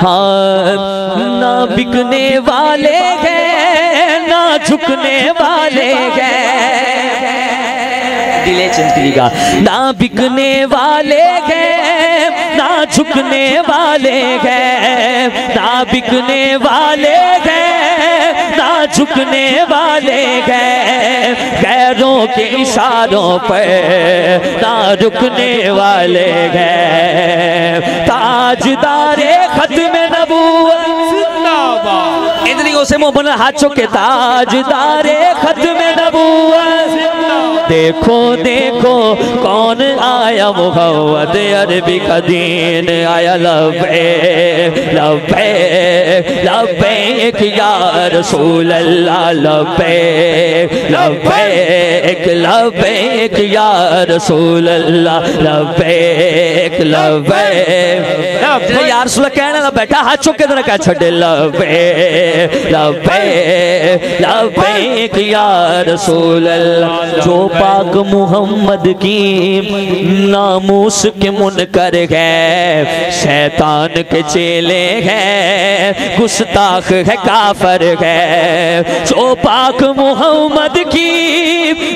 हाँ ना बिकने वाले हैं ना झुकने वाले हैं, दिले चंचली का ना बिकने वाले हैं ना झुकने वाले हैं, ना बिकने वाले हैं ना झुकने वाले हैं, गैरों के इशारों पर ना रुकने वाले हैं, ताजदारे खत्म नबूवत इंद्रियों से मोहब्बत हाथ चुके, ताजदारे खत्म नबूवत देखो देखो कौन आया मुहम्मद अरबी का दीन आया, लब्बैक लब्बैक लब्बैक या रसूल अल्लाह, लब्बैक लब्बैक लब्बैक या रसूल अल्लाह, लब्बैक लब्बैक या रसूल कहने लगा बेटा हाथ चुक के क्या छड़े, लब्बैक लब्बैक लब्बैक या रसूल अल्लाह। जो पाक मुहम्मद की नामूस के मुनकर है, शैतान के चेले हैं, गुस्ताख है काफर है, जो पाक मुहम्मद की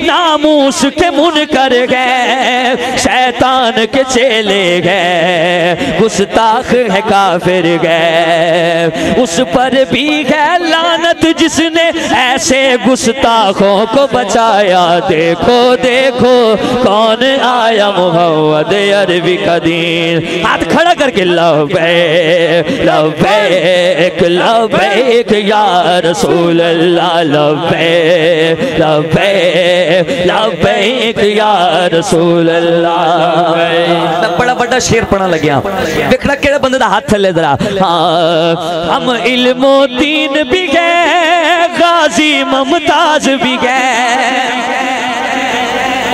नामूस के मुनकर है, शैतान के चेले हैं, गुस्ताख है काफिर है, उस पर भी है लानत जिसने ऐसे गुस्ताखों को बचाया, देखो देखो कौन आया मुहम्मद अरबी का दीन, हाथ खड़ा करके लब्बैक लब्बैक लब्बैक या रसूल अल्लाह, लब्बैक लब्बैक लब्बैक या रसूल अल्लाह। मैं बड़ा बड़ा शेर पढ़ना लग्या, देखना केड़े बंदे दा हाथ थले जरा, हाँ हम इल्मो दीन भी गए, गाजी मुमताज भी गए,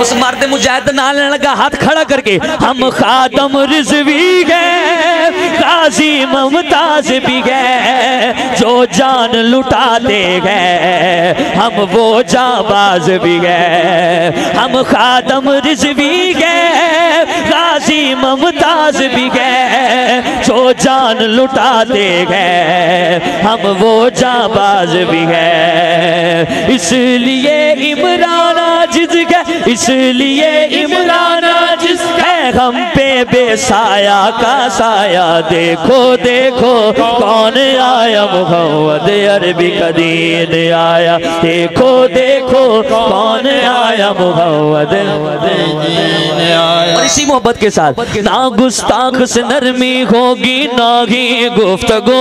उस मर्द मुजाहिद नाल लगा हाथ खड़ा करके, हम खादम रिजवी गए, गाजी मुमताज भी गए, जो जान लुटाते गए, हम वो जाबाज भी गए, हम खादम रिजवी गए, गाजी मुमताज भी गए, जो जान लुटाते गए, हम वो जाबाज भी गए, इसलिए इमरान आजिज़ गए, इसलिए इमरान आजिज़ है, हम पे बेसाया का साया, देखो देखो कौन आया मुहम्मद अरबी का दीन आया, देखो देखो कौन आया मुहम्मद आया। और इसी मोहब्बत के साथ ना गुस्ताख से नरमी होगी ना ही गुफ्तगू,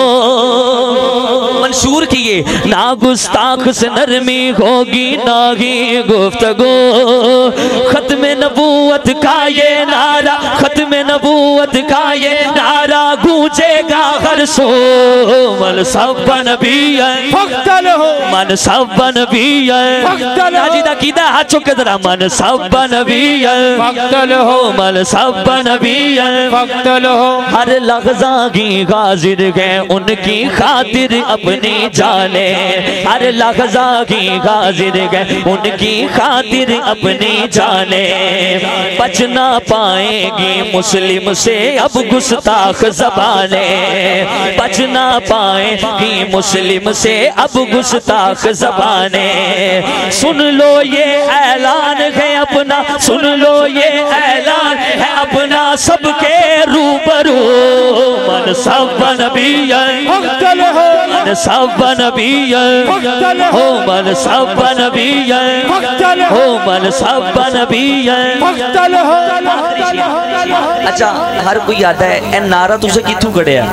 मंशूर किए ना गुस्ताख से नरमी होगी ना ही गुफ्तगू, खत्म नबूवत का ये नारा, खत्म नबूवत का ये नारा गूंजेगा हर सो, मन सब नबीयन फख्तल हो, मन सब नबीयन फख्तल हो, नाजीदा कीदा हाथ चुके जरा, मन सब नबीयन फख्तल हो, मन सब नबीयन फख्तल हो, हर लहज़ा की गाजिर है उनकी खातिर अपनी जाने, हर लहज़ा की गाजिर है उनकी खातिर अपनी जाने, बच ना पाएगी मुस्लिम से अब गुस्ताख ज़बाने, बच ना पाएगी मुस्लिम से अब गुस्ताख ज़बाने, सुन लो ये ऐलान है अपना, सुन लो ये ऐलान है अपना सबके रूबरू, मन सब नबीयन फख्तल हो, मन सब नबीयन फख्तल हो, मन सब नबीयन फख्तल हो, मन सब नबीयन फख्तल हो। अच्छा हर कोई आता है ए नारा तुसे किथों कढ़िया,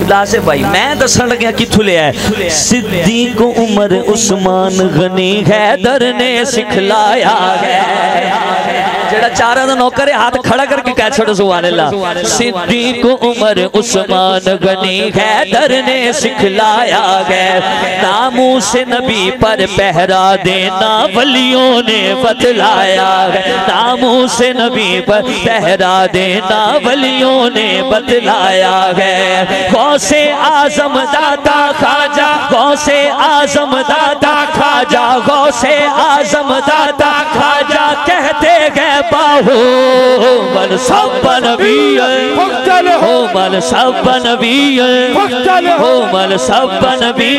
लासे भाई मैं दसन लग्या किथों लिया, सिद्दीक उमर उस्मान गनी हैदर ने सिखलाया है, जेड़ा चारा दा नौकर है हाथ खड़ा करके कह छोड़ो सुभान अल्लाह, सिद्दीक उमर उस्मान गनी हैदर ने सिखलाया है, नामों से नबी पर पहरा देना वलियों ने बतलाया है, नामों से नबी पर पहरा देना वलियों ने बतलाया है, गौसे आजम दाता खाजा, गौसे आजम दाता खाजा, गौसे आजम दाता खाजा कहते गए बाहो मन सब नबी हो मन सब नबी हो मन सब नबी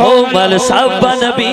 हो मन सब नबी